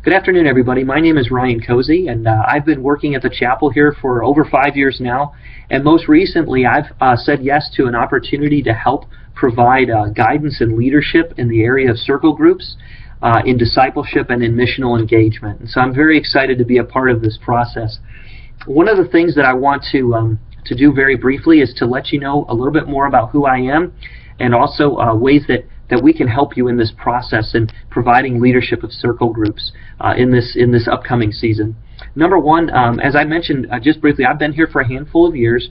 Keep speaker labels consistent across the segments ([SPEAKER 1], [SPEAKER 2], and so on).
[SPEAKER 1] Good afternoon, everybody. My name is Ryan Cozy, and I've been working at the chapel here for over 5 years now. And most recently, I've said yes to an opportunity to help provide guidance and leadership in the area of circle groups, in discipleship, and in missional engagement. And so I'm very excited to be a part of this process. One of the things that I want to do very briefly is to let you know a little bit more about who I am, and also ways that we can help you in this process in providing leadership of circle groups in this upcoming season. Number one, as I mentioned just briefly, I've been here for a handful of years.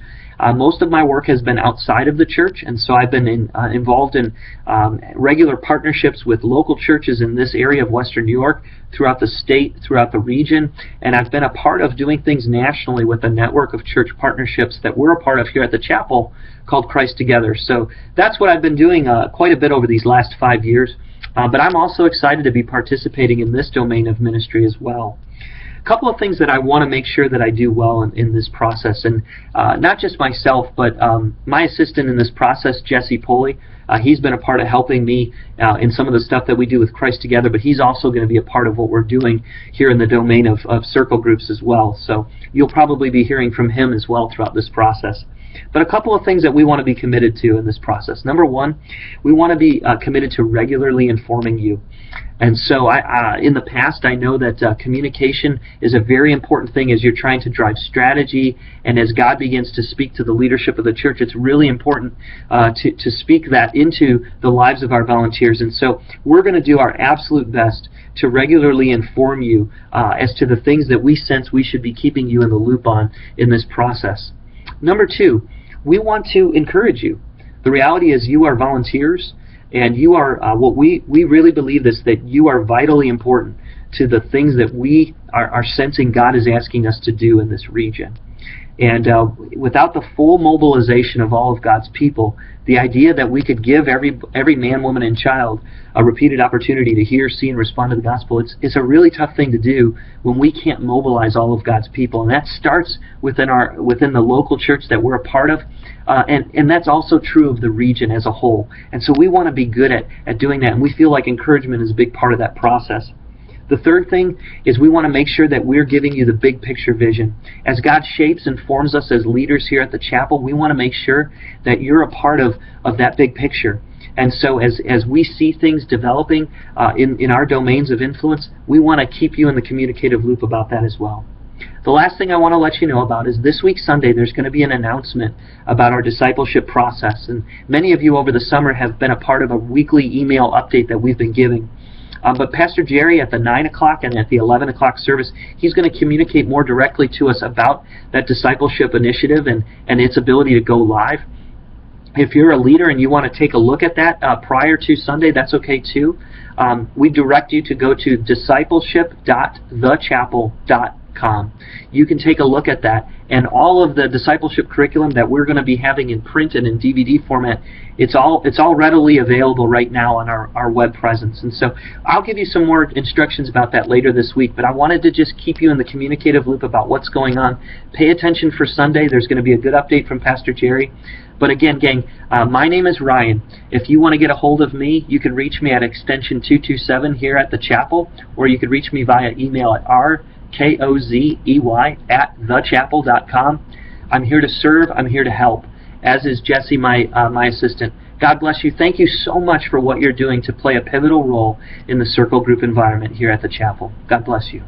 [SPEAKER 1] Most of my work has been outside of the church, and so I've been involved in regular partnerships with local churches in this area of Western New York, throughout the state, throughout the region, and I've been a part of doing things nationally with a network of church partnerships that we're a part of here at the chapel called Christ Together. So that's what I've been doing quite a bit over these last 5 years, but I'm also excited to be participating in this domain of ministry as well. A couple of things that I want to make sure that I do well in this process, and not just myself, but my assistant in this process, Jesse Poley. He's been a part of helping me in some of the stuff that we do with Christ Together, but he's also going to be a part of what we're doing here in the domain of circle groups as well. So you'll probably be hearing from him as well throughout this process. But a couple of things that we want to be committed to in this process. Number one, we want to be committed to regularly informing you. And so in the past, I know that communication is a very important thing as you're trying to drive strategy, and as God begins to speak to the leadership of the church, it's really important to speak that into the lives of our volunteers. And so we're going to do our absolute best to regularly inform you as to the things that we sense we should be keeping you in the loop on in this process. Number two, we want to encourage you. The reality is you are volunteers, and you are what we really believe is that you are vitally important to the things that we are sensing God is asking us to do in this region. And without the full mobilization of all of God's people, the idea that we could give every man, woman, and child a repeated opportunity to hear, see, and respond to the gospel, it's a really tough thing to do when we can't mobilize all of God's people. And that starts within the local church that we're a part of, and that's also true of the region as a whole. And so we want to be good at doing that, and we feel like encouragement is a big part of that process. The third thing is we want to make sure that we're giving you the big picture vision. As God shapes and forms us as leaders here at the chapel, we want to make sure that you're a part of that big picture. And so as we see things developing in our domains of influence, we want to keep you in the communicative loop about that as well. The last thing I want to let you know about is this week Sunday there's going to be an announcement about our discipleship process. And many of you over the summer have been a part of a weekly email update that we've been giving. But Pastor Jerry at the 9 o'clock and at the 11 o'clock service, he's going to communicate more directly to us about that discipleship initiative and its ability to go live. If you're a leader and you want to take a look at that prior to Sunday, that's okay too. We direct you to go to discipleship.thechapel.com. You can take a look at that, and all of the discipleship curriculum that we're going to be having in print and in DVD format, it's all readily available right now on our web presence. And so I'll give you some more instructions about that later this week, but I wanted to just keep you in the communicative loop about what's going on. Pay attention for Sunday. There's going to be a good update from Pastor Jerry. But again, gang, my name is Ryan. If you want to get a hold of me, you can reach me at extension 227 here at the chapel, or you can reach me via email at rkozey@thechapel.com. I'm here to serve. I'm here to help, as is Jesse, my assistant. God bless you. Thank you so much for what you're doing to play a pivotal role in the circle group environment here at the chapel. God bless you.